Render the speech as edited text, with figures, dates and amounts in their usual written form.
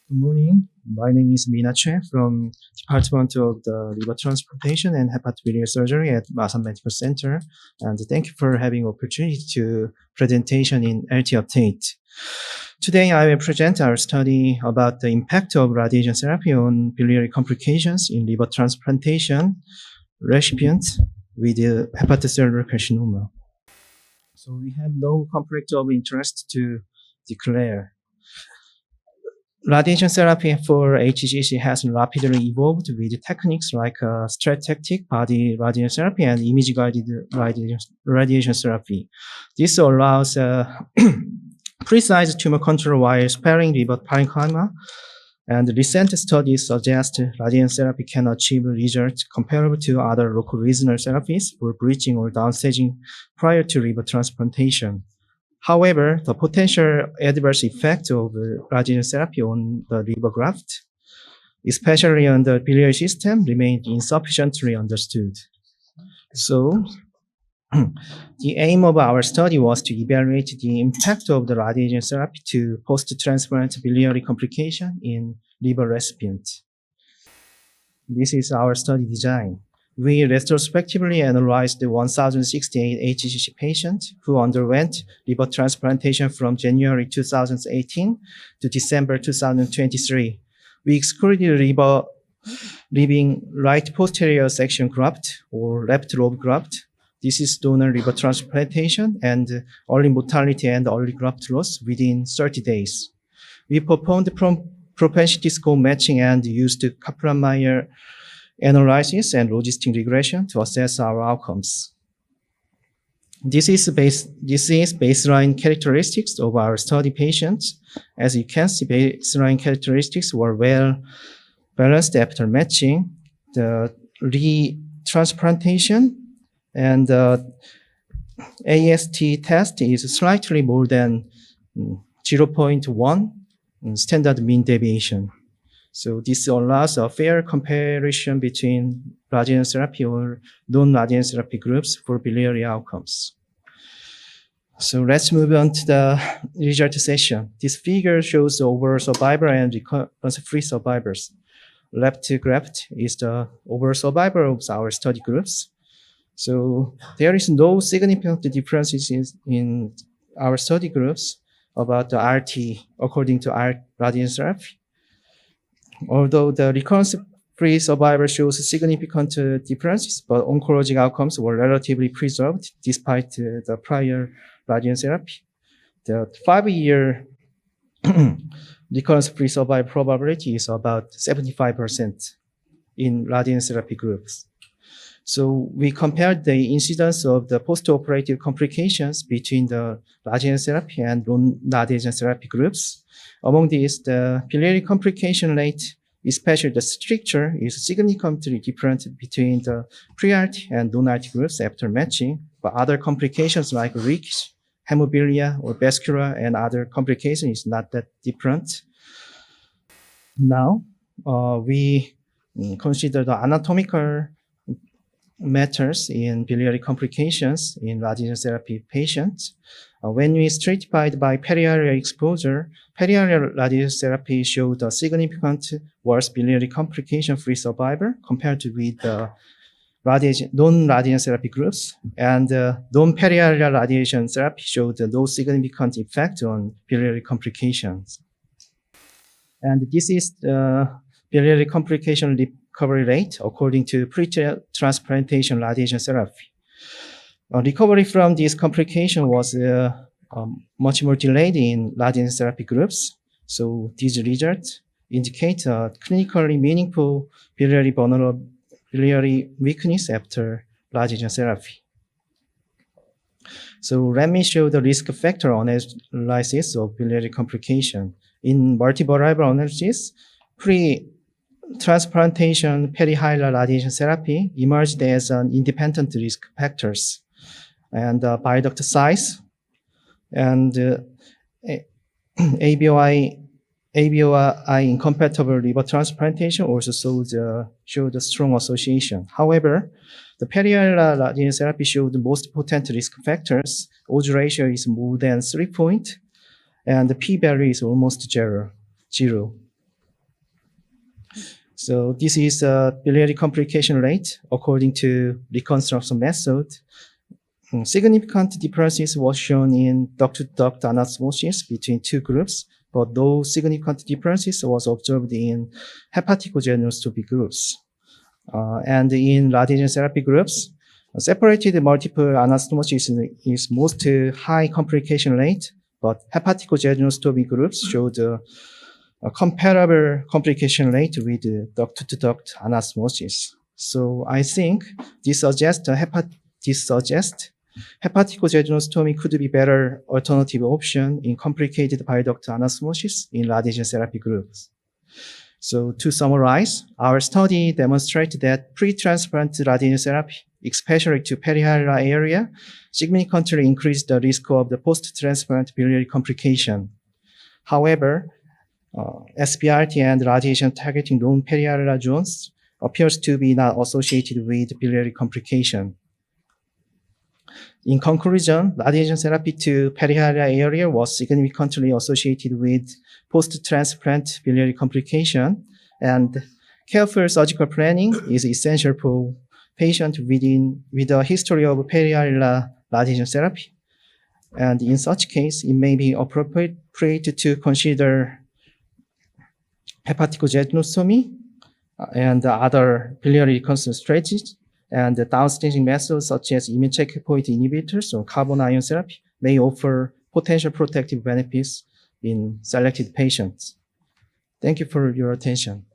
Good morning. My name is Minah Choi from Department of the Liver Transplantation and Hepatobiliary Surgery at Masan Medical Center. And thank you for having opportunity to presentation in LT Update. Today, I will present our study about the impact of radiation therapy on biliary complications in liver transplantation recipients with hepatocellular carcinoma. So we have no conflict of interest to declare. Radiation therapy for HCC has rapidly evolved with techniques like strategic body radiation therapy and image-guided radiation therapy. This allows precise tumor control while sparing liver parenchyma, and recent studies suggest radiation therapy can achieve results comparable to other local regional therapies for bridging or downstaging prior to liver transplantation. However, the potential adverse effect of radiation therapy on the liver graft, especially on the biliary system, remains insufficiently understood. So, the aim of our study was to evaluate the impact of the radiation therapy to post-transplant biliary complication in liver recipients. This is our study design. We retrospectively analyzed the 1,068 HCC patients who underwent liver transplantation from January 2018 to December 2023. We excluded liver leaving right posterior section graft or left lobe graft. This is donor liver transplantation and early mortality and early graft loss within 30 days. We performed propensity score matching and used Kaplan-Meier analysis and logistic regression to assess our outcomes. This is baseline characteristics of our study patients. As you can see, baseline characteristics were well balanced after matching. The retransplantation and the AST test is slightly more than 0.1 standard mean deviation. So this allows a fair comparison between radiation therapy or non-radiation therapy groups for biliary outcomes. So let's move on to the result section. This figure shows the overall survivor and recurrence-free survivors. Left graph is the overall survivor of our study groups. So there is no significant differences in our study groups about the RT according to our radiation therapy. Although the recurrence-free survival shows significant differences, but oncologic outcomes were relatively preserved despite the prior radiation therapy. The 5-year recurrence-free survival probability is about 75% in radiation therapy groups. So we compared the incidence of the post-operative complications between the radiation therapy and non-radiation therapy groups. Among these, the biliary complication rate, especially the stricture, is significantly different between the pre-RT and non-RT groups after matching, but other complications like leakage, hemophilia, or vascular and other complications is not that different. Now, we consider the anatomical matters in biliary complications in radiation therapy patients. When we stratified by periareal exposure, periareal radiation therapy showed a significant worse biliary complication-free survival compared with the non-radiation therapy groups, and non-periareal radiation therapy showed no significant effect on biliary complications. And this is the biliary complication recovery rate according to pre-transplantation radiation therapy. Recovery from this complication was much more delayed in radiation therapy groups. So these results indicate a clinically meaningful biliary weakness after radiation therapy. So let me show the risk factor analysis of biliary complication. In multivariable analysis, pre-transplantation perihilar radiation therapy emerged as an independent risk factors. And bile duct size and ABOI incompatible liver transplantation also showed a strong association. However, the perihilar radiation therapy showed the most potent risk factors. Odds ratio is more than 3 points, and the p-value is almost zero. So this is a biliary complication rate according to reconstruction method. Significant differences was shown in duct-to-duct anastomosis between two groups, but no significant differences was observed in hepaticogenoscopy groups. And in radiation therapy groups, separated multiple anastomosis is most high complication rate, but hepaticogenoscopy groups showed a comparable complication rate with duct-to-duct anastomosis. So I think this suggests hepaticogenoscopy could be better alternative option in complicated bile duct anastomosis in radiation therapy groups. So to summarize, our study demonstrated that pre-transplant radiation therapy, especially to perihilar area, significantly increased the risk of the post-transplant biliary complication. However, SBRT and radiation targeting non-perihilar zones appears to be not associated with biliary complication. In conclusion, radiation therapy to perihilar area was significantly associated with post-transplant biliary complication, and careful surgical planning is essential for patients with a history of perihilar radiation therapy. And in such case, it may be appropriate to consider hepaticogenoscopy and other biliary reconstruction strategies, and the downstaging methods such as immune checkpoint inhibitors or carbon ion therapy may offer potential protective benefits in selected patients. Thank you for your attention.